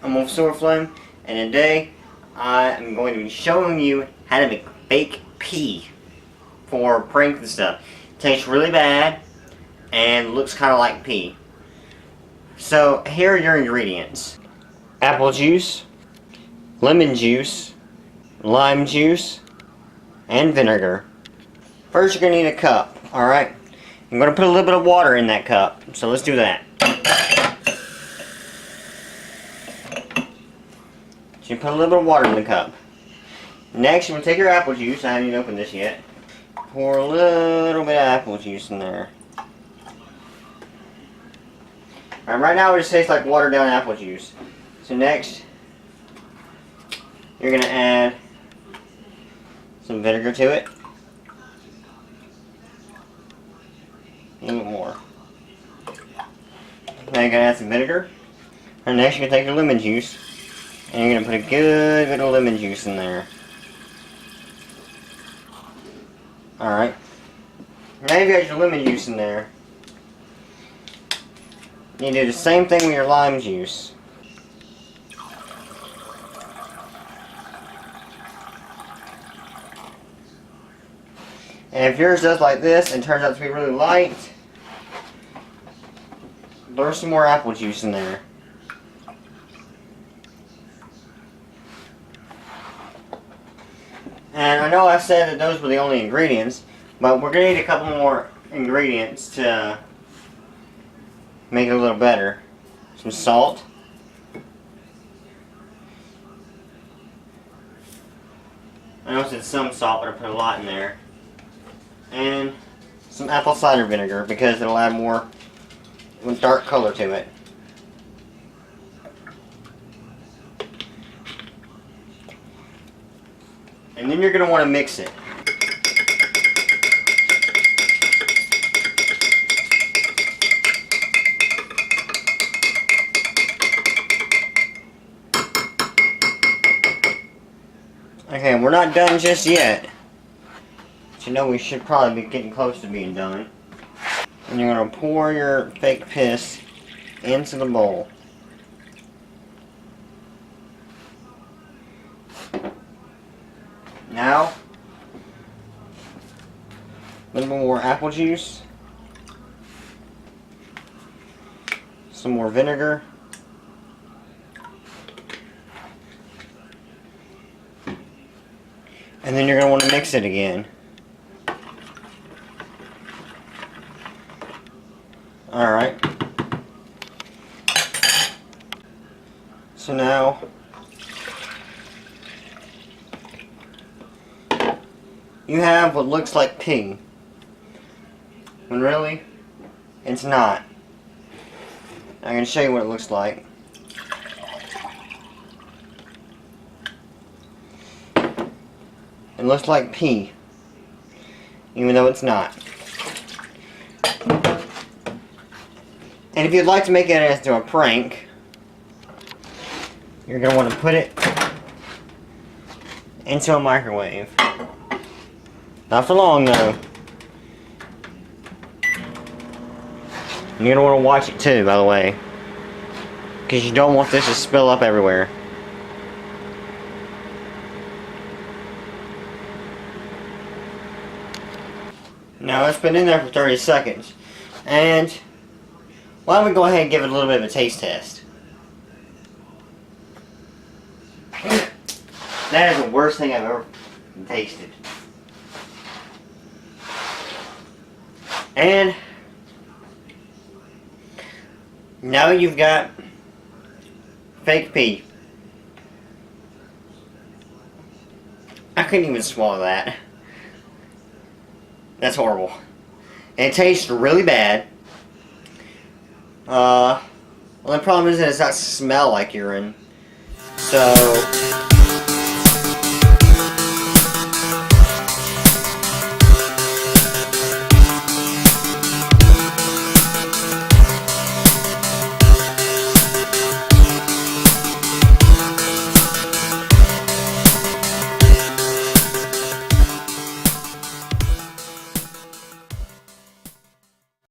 I'm on Silverflame, and today I am going to be showing you how to make fake pee for pranks and stuff. It tastes really bad and looks kind of like pee. So here are your ingredients: apple juice, lemon juice, lime juice, and vinegar. First, you're going to need a cup. Alright, I'm going to put a little bit of water in that cup, so let's do that. So you put a little bit of water in the cup. Next, you're going to take your apple juice. I haven't even opened this yet. Pour a little bit of apple juice in there. Alright, right now it just tastes like watered down apple juice. So next, you're going to add some vinegar to it. A little bit more. Now you're going to add some vinegar. And next you're going to take your lemon juice. And you're going to put a good bit of lemon juice in there. Alright. Now you've got your lemon juice in there. You do the same thing with your lime juice. And if yours does like this and turns out to be really light, there's some more apple juice in there. And I know I said that those were the only ingredients, but we're going to need a couple more ingredients to make it a little better. Some salt. I know I said some salt, but I put a lot in there. And some apple cider vinegar, because it'll add more dark color to it. And then you're going to want to mix it. Okay, we're not done just yet. But you know we should probably be getting close to being done. And you're going to pour your fake piss into the bowl. Now, a little bit more apple juice, some more vinegar, and then you're going to want to mix it again. Alright. So now, you have what looks like pee, when really, it's not. I'm going to show you what it looks like. It looks like pee, even though it's not. And if you'd like to make it into a prank, you're going to want to put it into a microwave. Not for long though. You're going to want to watch it too, by the way. Because you don't want this to spill up everywhere. Now it's been in there for 30 seconds. And why don't we go ahead and give it a little bit of a taste test. That is the worst thing I've ever tasted. And now you've got fake pee. I couldn't even swallow that. That's horrible. And it tastes really bad. Well, the problem is that it does not smell like urine. So